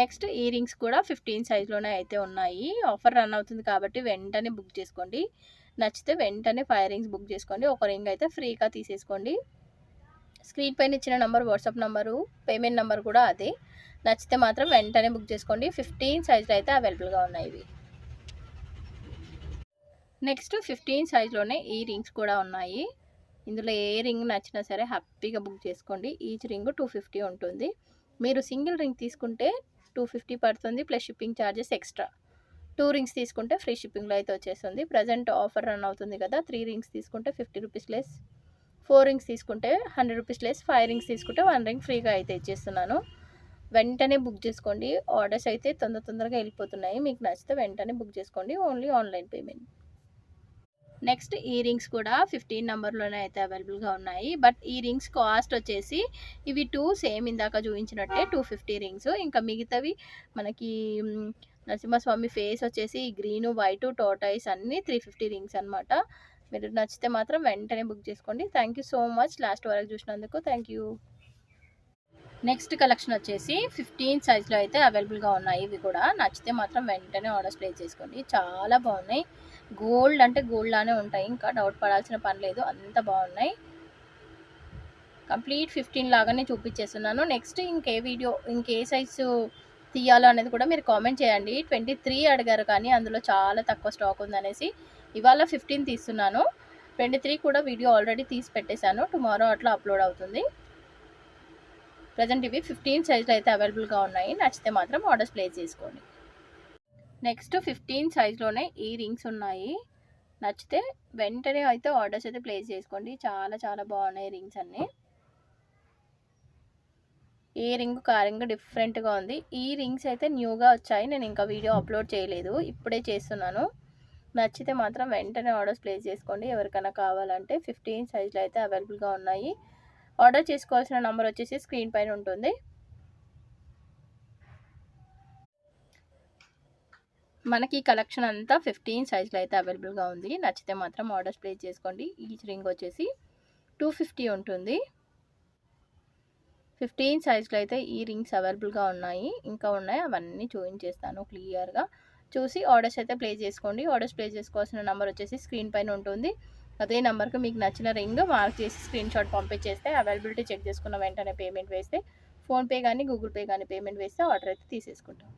Next ear rings కూడా 15 సైజ్లోనే అయితే ఉన్నాయి. ఆఫర్ రన్ అవుతుంది కాబట్టి వెంటనే బుక్ చేసుకోండి. నచ్చితే వెంటనే 5 రింగ్స్ బుక్ చేసుకోండి. ఒక రింగ్ అయితే ఫ్రీగా తీసేసుకోండి. స్క్రీన్ పైన ఇచ్చిన number WhatsApp number, payment number కూడా అదే. నచ్చితే మాత్రం వెంటనే బుక్ చేసుకోండి. 15 సైజులు అయితే అవైలబుల్గా ఉన్నాయి ఇవి. నెక్స్ట్ 15 సైజ్లోనే ఈ రింగ్స్ కూడా ఉన్నాయి. ఇందులో ఏ రింగ్ నచ్చినా సరే హ్యాపీగా బుక్ చేసుకోండి. ఈచ్ రింగ్ 250 ఉంటుంది. మీరు సింగిల్ రింగ్ తీసుకుంటే 250 పడుతుంది, plus shipping charges extra. 2 rings తీసుకుంటే ఫ్రీ షిప్పింగ్లో అయితే వచ్చేస్తుంది. ప్రజెంట్ ఆఫర్ రన్ అవుతుంది కదా, 3 రింగ్స్ తీసుకుంటే 50 రూపీస్ లెస్, 4 రింగ్స్ తీసుకుంటే 100 రూపీస్ లెస్, 5 రింగ్స్ తీసుకుంటే 1 రింగ్ ఫ్రీగా అయితే ఇచ్చేస్తున్నాను. వెంటనే బుక్ చేసుకోండి. ఆర్డర్స్ అయితే తొందరగా వెళ్ళిపోతున్నాయి. మీకు నచ్చితే వెంటనే బుక్ చేసుకోండి. Only online payment. నెక్స్ట్ ఈ రింగ్స్ కూడా 15 నెంబర్లోనే అయితే అవైలబుల్గా ఉన్నాయి. బట్ ఈ రింగ్స్ కాస్ట్ వచ్చేసి ఇవి 2 సేమ్ ఇందాక చూపించినట్టే 250 రింగ్స్. ఇంకా మిగతావి మనకి నరసింహస్వామి ఫేస్ వచ్చేసి గ్రీను, వైటు, టోటైస్ అన్నీ 350 రింగ్స్ అనమాట. మీరు నచ్చితే మాత్రం వెంటనే బుక్ చేసుకోండి. Thank you so much last వరకు చూసినందుకు. Thank you. నెక్స్ట్ కలెక్షన్ వచ్చేసి 15 సైజ్లో అయితే అవైలబుల్గా ఉన్నాయి. ఇవి కూడా నచ్చితే మాత్రం వెంటనే ఆర్డర్స్ ప్లేస్ చేసుకోండి. చాలా బాగున్నాయి. గోల్డ్ అంటే గోల్డ్ లానే ఉంటాయి. ఇంకా డౌట్ పడాల్సిన పని లేదు, అంత బాగున్నాయి. కంప్లీట్ 15 లాగానే చూపించేస్తున్నాను. నెక్స్ట్ ఇంకే సైజు తీయాలో అనేది కూడా మీరు కామెంట్ చేయండి. 23 అడిగారు కానీ అందులో చాలా తక్కువ స్టాక్ ఉందనేసి ఇవాళ 15 తీస్తున్నాను. 23 కూడా వీడియో ఆల్రెడీ తీసి పెట్టేశాను. టుమారో అట్లా అప్లోడ్ అవుతుంది. ప్రజెంట్ ఇవి 15 సైజులో అయితే అవైలబుల్గా ఉన్నాయి. నచ్చితే మాత్రం ఆర్డర్స్ ప్లేస్ చేసుకోండి. నెక్స్ట్ 15 సైజ్లోనే ఈ రింగ్స్ ఉన్నాయి. నచ్చితే వెంటనే అయితే ఆర్డర్స్ అయితే ప్లేస్ చేసుకోండి. చాలా బాగున్నాయి రింగ్స్ అన్నీ. ఏ రింగ్ కా రింగ్ డిఫరెంట్గా ఉంది. ఈ రింగ్స్ అయితే న్యూగా వచ్చాయి. నేను ఇంకా వీడియో అప్లోడ్ చేయలేదు, ఇప్పుడే చేస్తున్నాను. నచ్చితే మాత్రం వెంటనే ఆర్డర్స్ ప్లేస్ చేసుకోండి. ఎవరికైనా కావాలంటే 15 సైజులో అయితే అవైలబుల్గా ఉన్నాయి. ఆర్డర్ చేసుకోవాల్సిన నెంబర్ వచ్చేసి స్క్రీన్ పైన ఉంటుంది. మనకి కలెక్షన్ అంతా 15 సైజులో అయితే అవైలబుల్గా ఉంది. నచ్చితే మాత్రం ఆర్డర్స్ ప్లేస్ చేసుకోండి. ఈచ్ రింగ్ వచ్చేసి 250 ఉంటుంది. 15 సైజులో అయితే ఈ రింగ్స్ అవైలబుల్గా ఉన్నాయి. ఇంకా ఉన్నాయి, అవన్నీ చూపించేస్తాను క్లియర్గా. చూసి ఆర్డర్స్ అయితే ప్లేస్ చేసుకోండి. ఆర్డర్స్ ప్లేస్ చేసుకోవాల్సిన నెంబర్ వచ్చేసి స్క్రీన్ పైన ఉంటుంది. అదే నెంబర్కి మీకు నచ్చిన రింగ్ మార్క్ చేసి స్క్రీన్ షాట్ పంపించేస్తే అవైలబిలిటీ చెక్ చేసుకున్న వెంటనే పేమెంట్ వేస్తే, ఫోన్పే కానీ గూగుల్ పే కానీ పేమెంట్ వేస్తే ఆర్డర్ అయితే తీసేసుకుంటాం.